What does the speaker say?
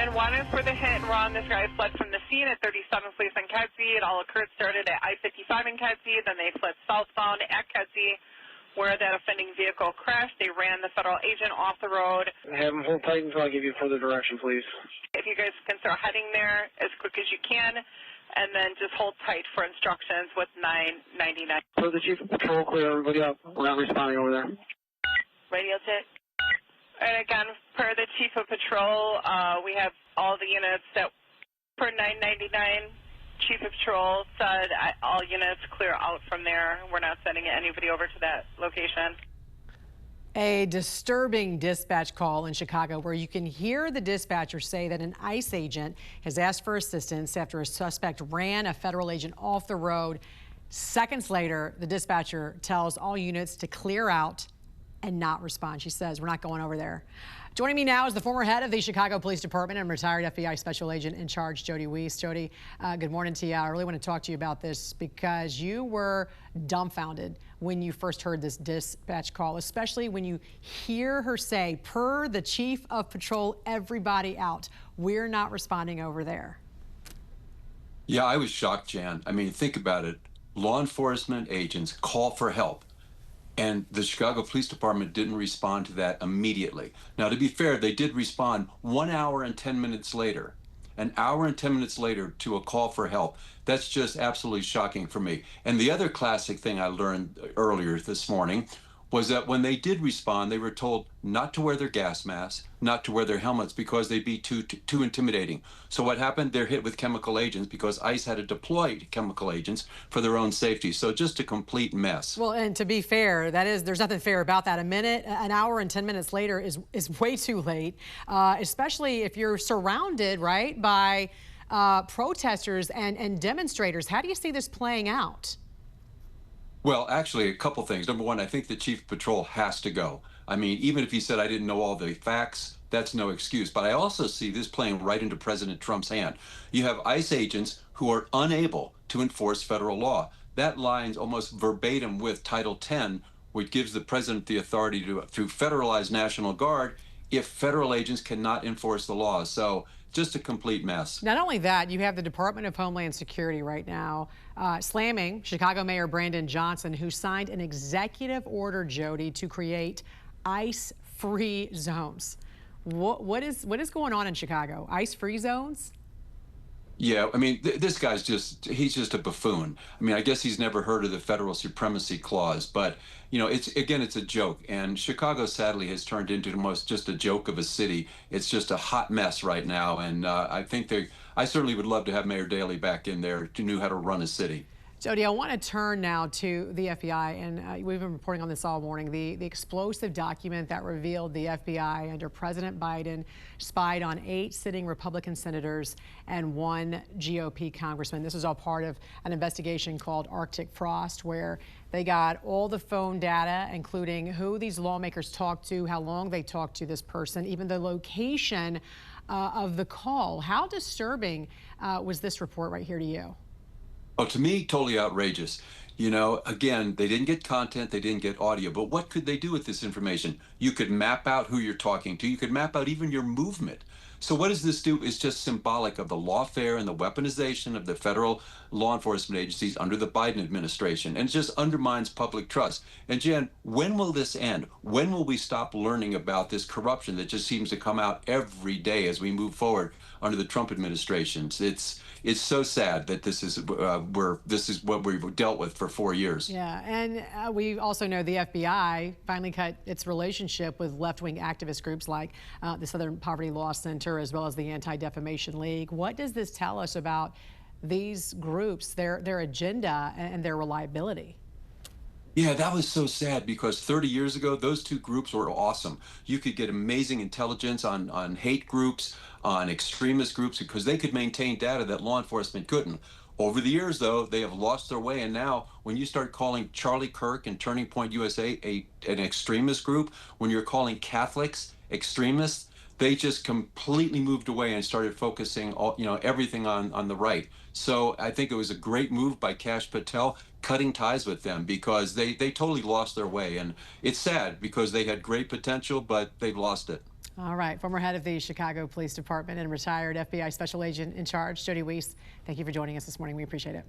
911 is for the hit and run. This guy fled from the scene at 37th Place in Kedzie. It all started at I-55 in Kedzie. Then they fled southbound at Kedzie, where that offending vehicle crashed. They ran the federal agent off the road. Have them hold tight until I give you further direction, please. If you guys can start heading there as quick as you can, and then just hold tight for instructions with 999. So the Chief of Patrol, clear everybody up. We're not responding over there. Radio check. And again, per the Chief of Patrol, we have all the units that, per 999, Chief of Patrol said all units clear out from there. We're not sending anybody over to that location. A disturbing dispatch call in Chicago where you can hear the dispatcher say that an ICE agent has asked for assistance after a suspect ran a federal agent off the road. Seconds later, the dispatcher tells all units to clear out and not respond. She says, we're not going over there. Joining me now is the former head of the Chicago Police Department and retired FBI Special Agent in charge, Jody Weis. Jody, good morning to you. I really want to talk to you about this because you were dumbfounded when you first heard this dispatch call, especially when you hear her say, per the Chief of Patrol, everybody out. We're not responding over there. Yeah, I was shocked, Jan. I mean, think about it. Law enforcement agents call for help, and the Chicago Police Department didn't respond to that immediately. Now, to be fair, they did respond 1 hour and 10 minutes later. An hour and 10 minutes later to a call for help. That's just absolutely shocking for me. And the other classic thing I learned earlier this morning was that when they did respond, they were told not to wear their gas masks, not to wear their helmets because they'd be too intimidating. So what happened? They're hit with chemical agents because ICE had to deploy chemical agents for their own safety. So just a complete mess. Well, and to be fair, there's nothing fair about that. An hour and 10 minutes later is way too late, especially if you're surrounded, right, by protesters and demonstrators. How do you see this playing out? Well, actually, a couple things. Number one, I think the Chief of Patrol has to go. I mean, even if he said I didn't know all the facts, that's no excuse. But I also see this playing right into President Trump's hand. You have ICE agents who are unable to enforce federal law. That lines almost verbatim with Title 10, which gives the president the authority to federalize National Guard if federal agents cannot enforce the law. So just a complete mess. Not only that, you have the Department of Homeland Security right now slamming Chicago Mayor Brandon Johnson, who signed an executive order, Jody, to create ICE-free zones. What is going on in Chicago? ICE-free zones? Yeah, I mean, this guy's he's just a buffoon. I mean, I guess he's never heard of the Federal Supremacy Clause, but, you know, it's a joke. And Chicago, sadly, has turned into almost just a joke of a city. It's just a hot mess right now. And I certainly would love to have Mayor Daley back in there who knew how to run a city. Jody, I want to turn now to the FBI, and we've been reporting on this all morning. The explosive document that revealed the FBI under President Biden spied on 8 sitting Republican senators and 1 GOP congressman. This was all part of an investigation called Arctic Frost, where they got all the phone data, including who these lawmakers talked to, how long they talked to this person, even the location of the call. How disturbing was this report right here to you? Oh, to me, totally outrageous. You know, again, they didn't get content, they didn't get audio, but what could they do with this information? You could map out who you're talking to. You could map out even your movement. So what does this do? It's just symbolic of the lawfare and the weaponization of the federal law enforcement agencies under the Biden administration. And it just undermines public trust. And Jen, when will this end? When will we stop learning about this corruption that just seems to come out every day as we move forward under the Trump administration? It's so sad that this is what we've dealt with for 4 years. Yeah, and we also know the FBI finally cut its relationship with left-wing activist groups like the Southern Poverty Law Center, as well as the Anti-Defamation League. What does this tell us about these groups, their agenda, and their reliability? Yeah, that was so sad because 30 years ago, those two groups were awesome. You could get amazing intelligence on hate groups, on extremist groups, because they could maintain data that law enforcement couldn't. Over the years, though, they have lost their way. And now when you start calling Charlie Kirk and Turning Point USA an extremist group, when you're calling Catholics extremists, they just completely moved away and started focusing everything on the right. So I think it was a great move by Kash Patel, cutting ties with them, because they totally lost their way. And it's sad because they had great potential, but they've lost it. All right, former head of the Chicago Police Department and retired FBI special agent in charge, Jody Weis, thank you for joining us this morning. We appreciate it.